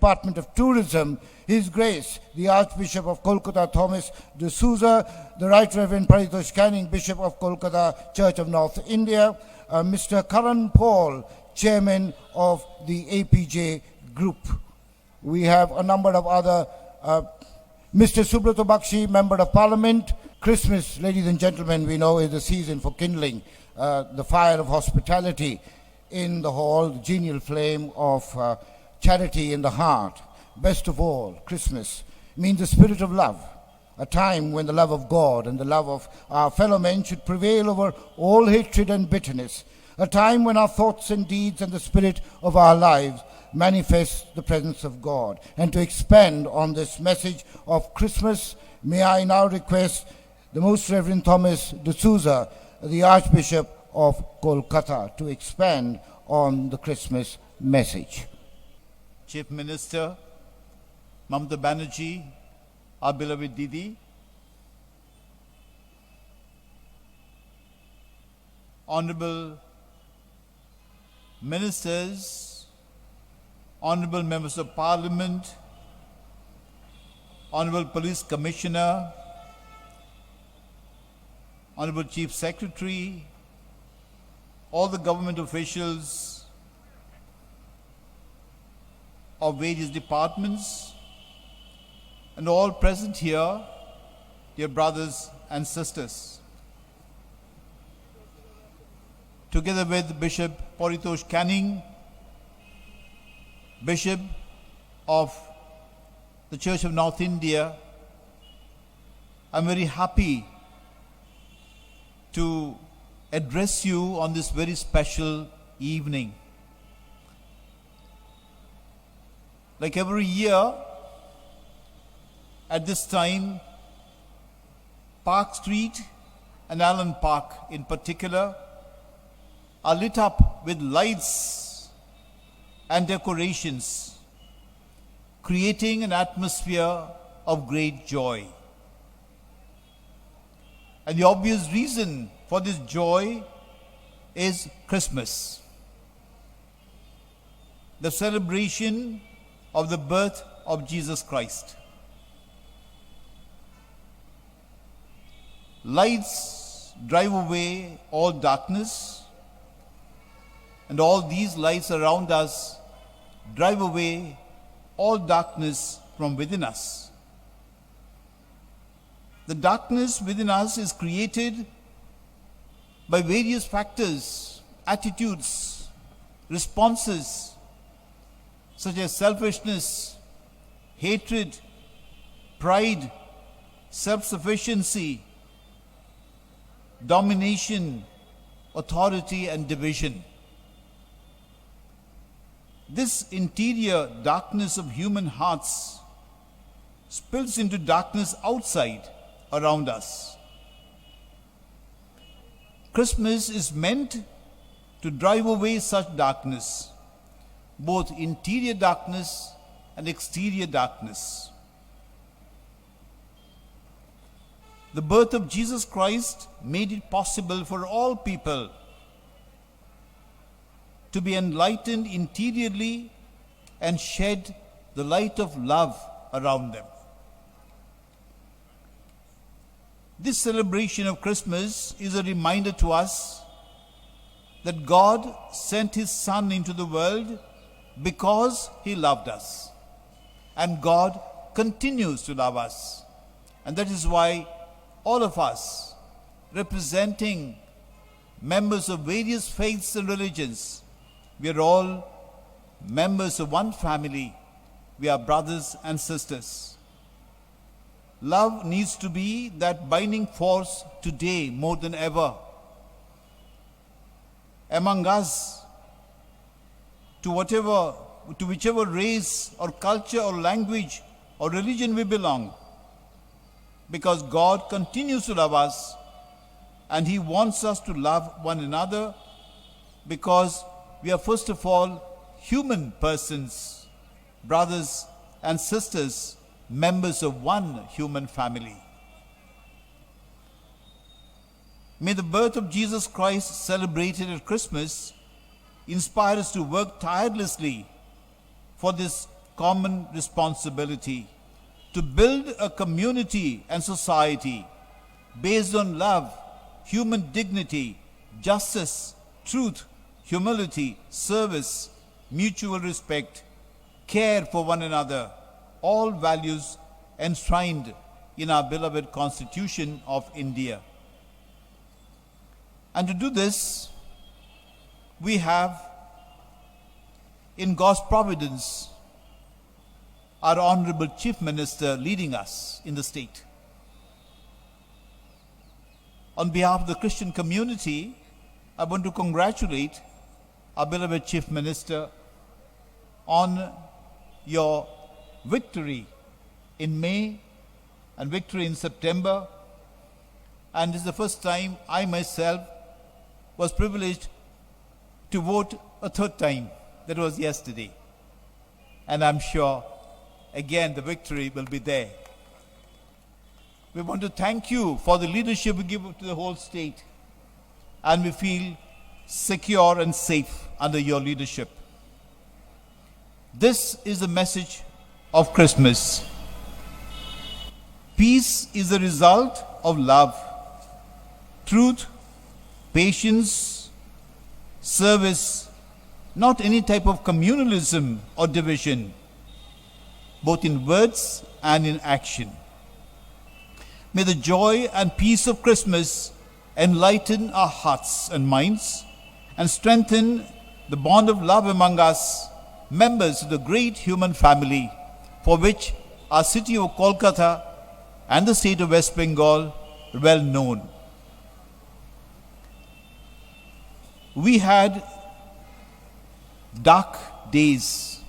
Department of Tourism, His Grace, the Archbishop of Kolkata, Thomas D'Souza, the Right Reverend Paritosh Canning, Bishop of Kolkata Church of North India, Mr. Karan Paul, Chairman of the APJ Group. We have a number of other, Mr. Subrato Bakshi, Member of Parliament. Christmas, ladies and gentlemen, we know is the season for kindling the fire of hospitality in the hall, the genial flame of charity in the heart. Best of all, Christmas means the spirit of love, a time when the love of God and the love of our fellow men should prevail over all hatred and bitterness, a time when our thoughts and deeds and the spirit of our lives manifest the presence of God. And to expand on this message of Christmas, may I now request the Most Reverend Thomas D'Souza, the Archbishop of Kolkata, to expand on the Christmas message. Chief Minister Mamata Banerjee, our beloved Didi, Honorable Ministers, Honorable Members of Parliament, Honorable Police Commissioner, Honorable Chief Secretary, all the government officials of various departments, and all present here, dear brothers and sisters. Together with Bishop Paritosh Canning, Bishop of the Church of North India, I'm very happy to address you on this very special evening. Like every year, at this time, Park Street and Allen Park in particular are lit up with lights and decorations, creating an atmosphere of great joy. And the obvious reason for this joy is Christmas, the celebration of the birth of Jesus Christ. Lights drive away all darkness, and all these lights around us drive away all darkness from within us. The darkness within us is created by various factors, attitudes, responses, such as selfishness, hatred, pride, self-sufficiency, domination, authority, and division. This interior darkness of human hearts spills into darkness outside around us. Christmas is meant to drive away such darkness, both interior darkness and exterior darkness. The birth of Jesus Christ made it possible for all people to be enlightened interiorly and shed the light of love around them. This celebration of Christmas is a reminder to us that God sent His Son into the world because He loved us. And God continues to love us. And that is why all of us, representing members of various faiths and religions, we are all members of one family. We are brothers and sisters. Love needs to be that binding force today more than ever among us, to whichever race or culture or language or religion we belong, because God continues to love us and He wants us to love one another, because we are first of all human persons, brothers and sisters, members of one human family. May the birth of Jesus Christ celebrated at Christmas inspire us to work tirelessly for this common responsibility to build a community and society based on love, human dignity, justice, truth, humility, service, mutual respect, care for one another, all values enshrined in our beloved Constitution of India. And to do this, we have, in God's providence, our Honorable Chief Minister leading us in the state. On behalf of the Christian community, I want to congratulate our beloved Chief Minister on your victory in May and victory in September. And this is the first time I myself was privileged to vote a third time. That was yesterday. And I'm sure, again, the victory will be there. We want to thank you for the leadership you give to the whole state. And we feel secure and safe under your leadership. This is the message of Christmas. Peace is the result of love, truth, patience, service, not any type of communalism or division, both in words and in action. May the joy and peace of Christmas enlighten our hearts and minds and strengthen the bond of love among us, members of the great human family for which our city of Kolkata and the state of West Bengal are well known. We had dark days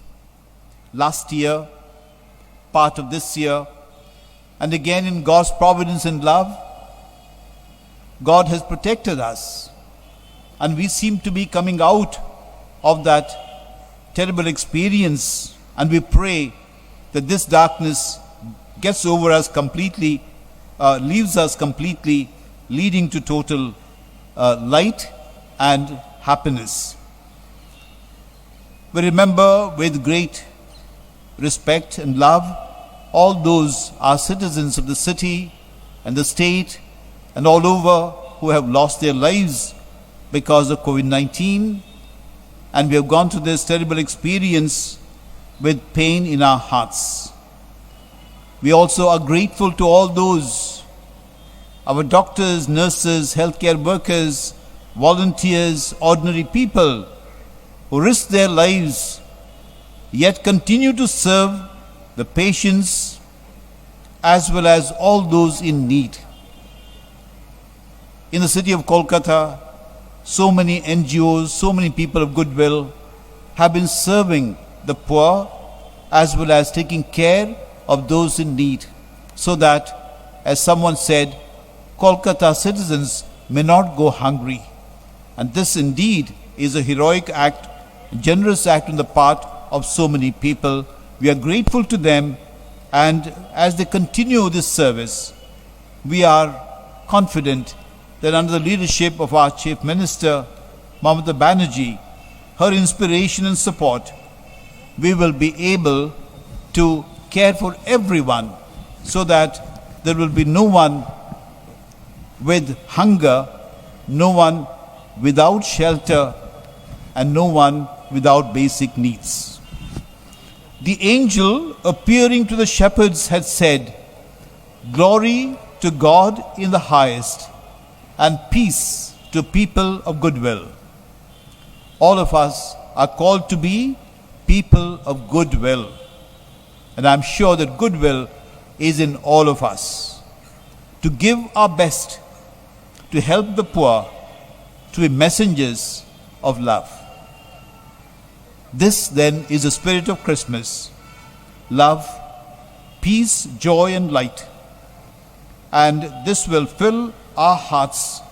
last year, part of this year, and again in God's providence and love, God has protected us, and we seem to be coming out of that terrible experience, and we pray that this darkness gets over us completely, leaves us completely, leading to total light and happiness. We remember with great respect and love all those are citizens of the city and the state and all over who have lost their lives because of COVID-19, and we have gone through this terrible experience with pain in our hearts. We also are grateful to all those, our doctors, nurses, healthcare workers, volunteers, ordinary people who risk their lives yet continue to serve the patients as well as all those in need. In the city of Kolkata, so many NGOs, so many people of goodwill have been serving the poor as well as taking care of those in need, so that, as someone said, Kolkata citizens may not go hungry. And this indeed is a heroic act, a generous act on the part of so many people. We are grateful to them, and as they continue this service, we are confident that under the leadership of our Chief Minister, Mamata Banerjee, her inspiration and support, we will be able to care for everyone so that there will be no one with hunger, no one without shelter, and no one without basic needs. The angel appearing to the shepherds had said, "Glory to God in the highest, and peace to people of goodwill." All of us are called to be people of goodwill. And I'm sure that goodwill is in all of us. To give our best, to help the poor, to be messengers of love. This then is the spirit of Christmas. Love, peace, joy and light. And this will fill our hearts,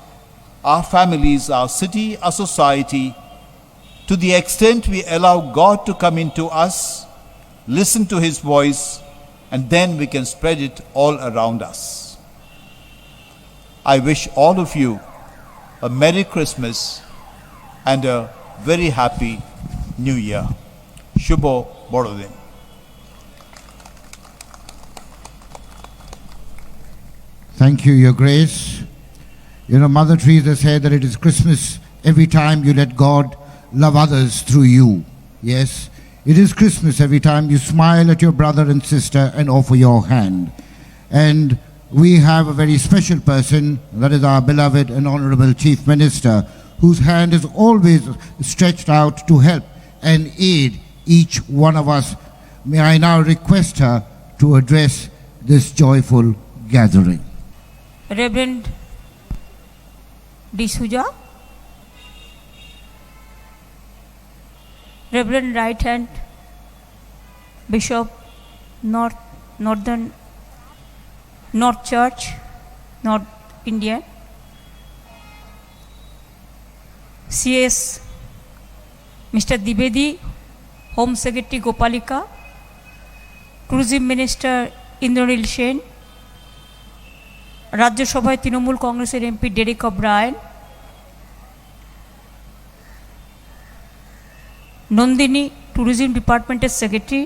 our families, our city, our society, to the extent we allow God to come into us, listen to His voice, and then we can spread it all around us. I wish all of you a Merry Christmas and a very happy New Year. Shubho Borodin. Thank you, Your Grace. You know, Mother Teresa said that it is Christmas every time you let God love others through you. Yes, it is Christmas every time you smile at your brother and sister and offer your hand. And we have a very special person, that is our beloved and honorable Chief Minister, whose hand is always stretched out to help and aid each one of us. May I now request her to address this joyful gathering. Reverend D'Souza, Reverend Right Hand Bishop, North Church, North India, CS Mr. Dibedi, Home Secretary Gopalika, Tourism Minister Indranil Sen, রাজ্য সভায় তৃণমূল কংগ্রেসের MP Derek অব্রায়েন, Nandini tourism ডিপার্টমেন্টের secretary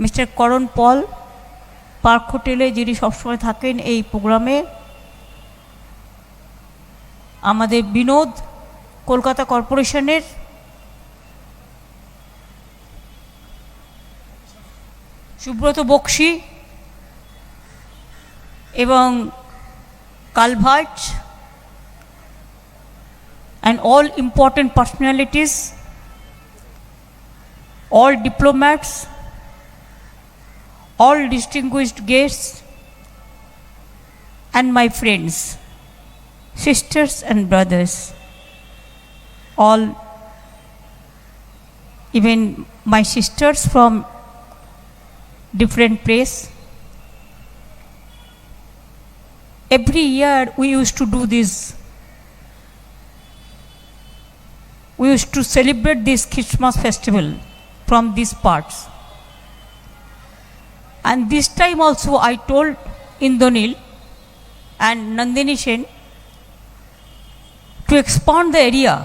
mister করণ পল, park হোটেলে যিনি সবসময় থাকেন এই প্রোগ্রামে, আমাদের বিনোদ কলকাতা কর্পোরেশনের সুব্রত বক্সি এবং culvert and all important personalities, all diplomats, all distinguished guests, and my friends, sisters and brothers, all, even my sisters from different place. Every year we used to do this. We used to celebrate this Christmas festival from these parts. And this time also I told Indranil and Nandini Sen to expand the area.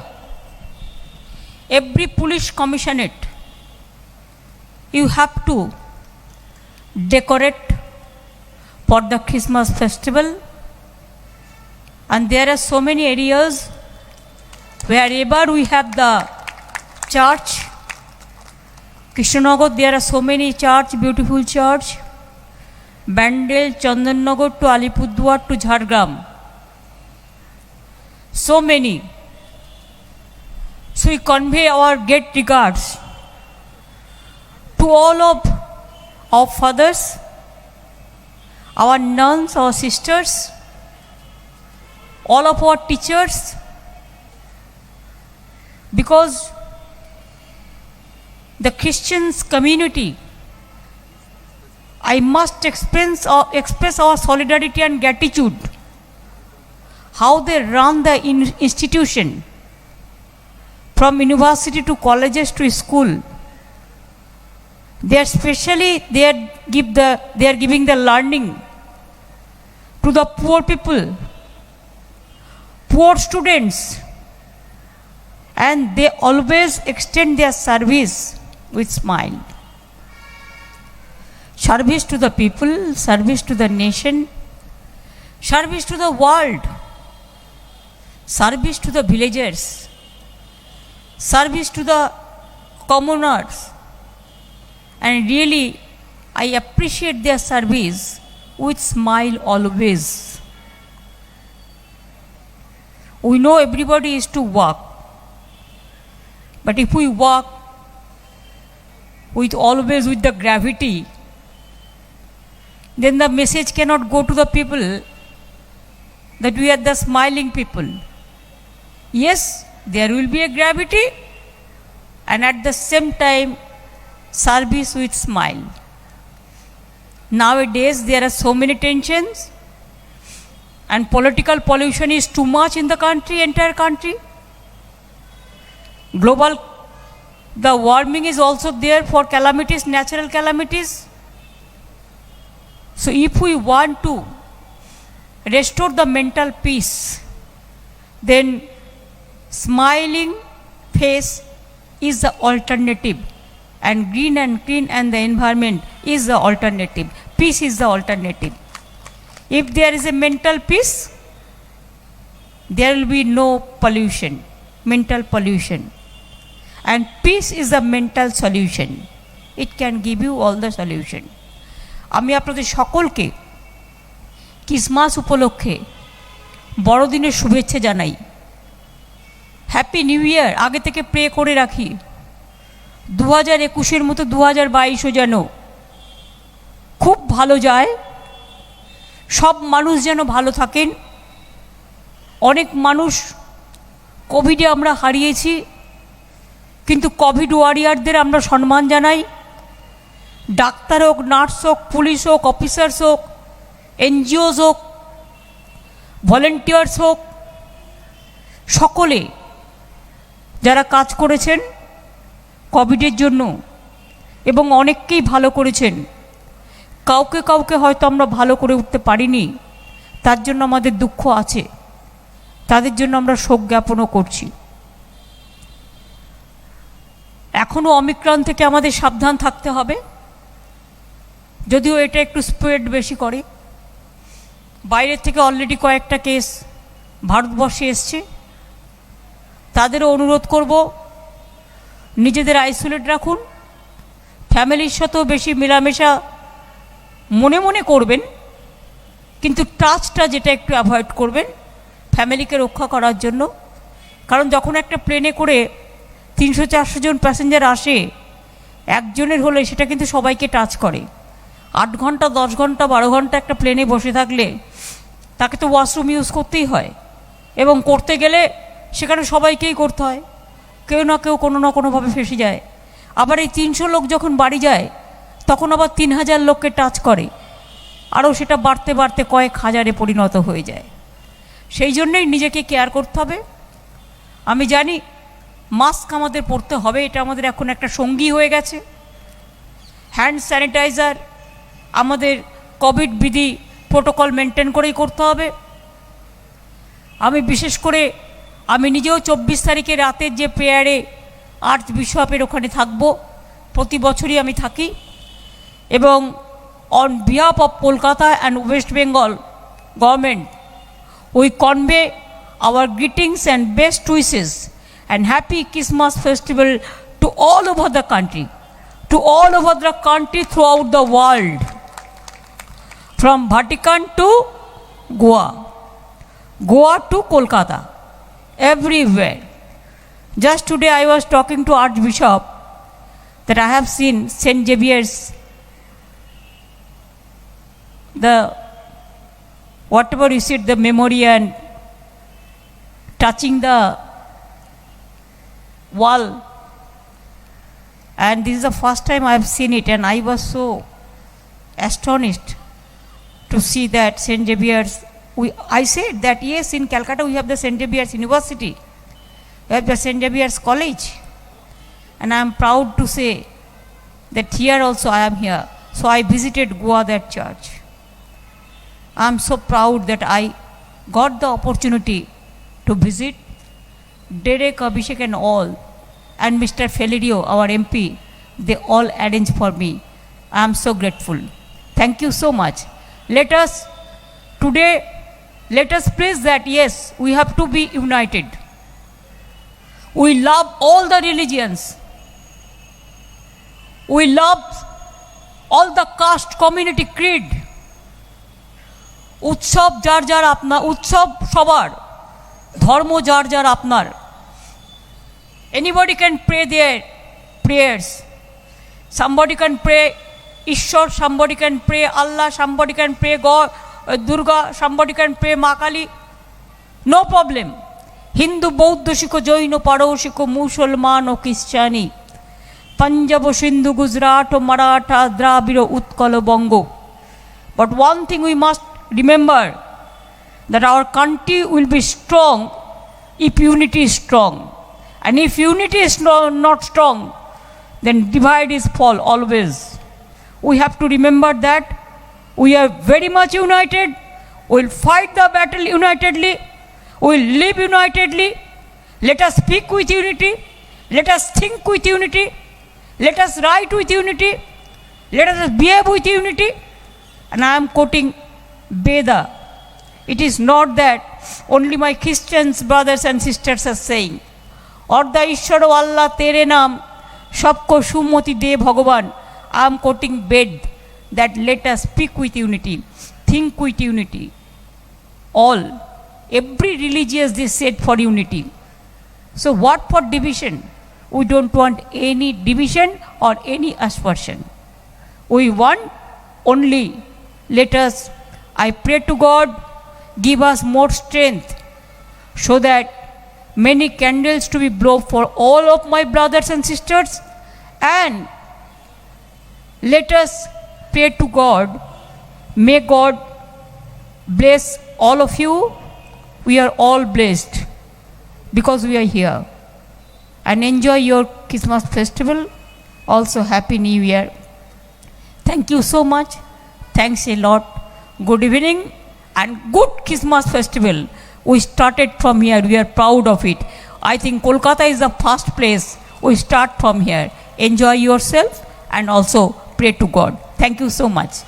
Every police commissionerate, you have to decorate for the Christmas festival. And there are so many areas wherever we have the church. Krishnanagar, there are so many church, beautiful church. Bandel, Chandannagar to Alipurduar to Jhargram. So many. So we convey our great regards to all of our fathers, our nuns, our sisters, all of our teachers, because the Christians community, I must express our solidarity and gratitude, how they run the institution from university to colleges to school. They are especially they are giving the learning to the poor people, poor students, and they always extend their service with smile. Service to the people, service to the nation, service to the world, service to the villagers, service to the commoners. And really, I appreciate their service with smile always. We know everybody is to work, but if we work with always with the gravity, then the message cannot go to the people that we are the smiling people. Yes, there will be a gravity, and at the same time, service with smile. Nowadays, there are so many tensions, and political pollution is too much in the country, entire country. Global, the warming is also there for calamities, natural calamities. So if we want to restore the mental peace, then smiling face is the alternative, and green and clean and the environment is the alternative. Peace is the alternative. If there is a mental peace, there will be no pollution, mental pollution. And peace is a mental solution. It can give you all the solution. আমি আপনাদের সকলকে Christmas উপলক্ষে বড়দিনের শুভেচ্ছা জানাই। Happy new year আগে থেকে pray করে রাখি। 2021-এর মতো 2022ও যেন খুব ভালো যায়, সব মানুষ যেন ভালো থাকেন। অনেক মানুষ কোভিডে আমরা হারিয়েছি, কিন্তু কোভিড ওয়ারিয়ারদের আমরা সম্মান জানাই। ডাক্তার হোক, নার্স হোক, পুলিশ হোক, অফিসার্স হোক, এনজিওস হোক, ভলেন্টিয়ার্স হোক, সকলে যারা কাজ করেছেন কোভিডের জন্য এবং অনেককেই ভালো করেছেন, কাউকে কাউকে হয়তো আমরা ভালো করে উঠতে পারিনি, তার জন্য আমাদের দুঃখ আছে, তাদের জন্য আমরা শোক জ্ঞাপনও করছি। এখনও অমিক্রন থেকে আমাদের সাবধান থাকতে হবে, যদিও এটা একটু স্প্রেড বেশি করে। বাইরের থেকে অলরেডি কয়েকটা কেস ভারতবর্ষে এসছে, তাদেরও অনুরোধ করব নিজেদের আইসোলেট রাখুন, ফ্যামিলির সাথেও বেশি মেলামেশা মনে মনে করবেন, কিন্তু টাচটা যেটা একটু অ্যাভয়েড করবেন ফ্যামিলিকে রক্ষা করার জন্য। কারণ যখন একটা প্লেনে করে 300-400 জন প্যাসেঞ্জার আসে, একজনের হলে সেটা কিন্তু সবাইকে টাচ করে। 8 ঘন্টা, 10 ঘন্টা, 12 ঘন্টা একটা প্লেনে বসে থাকলে তাকে তো ওয়াশরুম ইউজ করতেই হয়, এবং করতে গেলে সেখানে সবাইকেই করতে হয়, কেউ না কেউ কোনো না কোনোভাবে ফেসে যায়। আবার এই 300 লোক যখন বাড়ি যায় তখন আবার 3000 লোককে টাচ করে, আরও সেটা বাড়তে বাড়তে কয়েক হাজারে পরিণত হয়ে যায়। সেই জন্যই নিজেকে কেয়ার করতে হবে। আমি জানি মাস্ক আমাদের পরতে হবে, এটা আমাদের এখন একটা সঙ্গী হয়ে গেছে। হ্যান্ড স্যানিটাইজার আমাদের কোভিড বিধি প্রোটোকল মেনটেন করেই করতে হবে। আমি বিশেষ করে আমি নিজেও 24 তারিখে রাতের যে প্রেয়ারে আর্চ বিশপের ওখানে থাকব, প্রতি বছরই আমি থাকি, এবং on behalf of Kolkata and West Bengal government we convey our greetings and best wishes and happy Christmas festival to all over the country, throughout the world, from Vatican to Goa to Kolkata, everywhere. Just today I was talking to Archbishop that I have seen St. Xavier's, the whatever you said, the memorial and touching the wall, and this is the first time I have seen it, and I was so astonished to see that St. Xavier's. I said that yes, in Calcutta we have the St. Xavier's University, we have the St. Xavier's College, and I am proud to say that here also I am here. So I visited Goa, that church. I am so proud that I got the opportunity to visit. Derek, Abhishek and all, and Mr. Felidio, our MP, they all arranged for me. I am so grateful. Thank you so much. Let us praise that yes, we have to be united. We love all the religions. We love all the caste, community, creed. উৎসব যার যার আপনার, উৎসব সবার, ধর্ম যার যার আপনার। Anybody can pray their prayers. Somebody can pray Ishwar, somebody can pray Allah, somebody can pray God, Durga, somebody can pray Ma Kali. No problem. Hindu, Bauddha, Sikh, Jain, Parosik, Musalman o Christiani, Punjab, Sindhu, Gujarat, Maratha, Dravido, Utkal, Bongo. But one thing we must remember, that our country will be strong if unity is strong. And if unity is not strong, then divide is fall always. We have to remember that we are very much united. We will fight the battle unitedly. We will live unitedly. Let us speak with unity. Let us think with unity. Let us write with unity. Let us behave with unity. And I am quoting Veda. It is not that only my Christians brothers and sisters are saying. Orda Ishwaro Allah Tere Naam Sabko Sumoti De Bhagavan. I am quoting Ved that let us speak with unity, think with unity. All, every religious they said for unity. So what for division? We don't want any division or any aspersion. We want only, let us, I pray to God, give us more strength so that many candles to be blown for all of my brothers and sisters, and let us pray to God. May God bless all of you. We are all blessed because we are here. And enjoy your Christmas festival. Also Happy New Year. Thank you so much. Thanks a lot. Good evening and good Christmas festival. We started from here. We are proud of it. I think Kolkata is the first place. We start from here. Enjoy yourself and also pray to God. Thank you so much.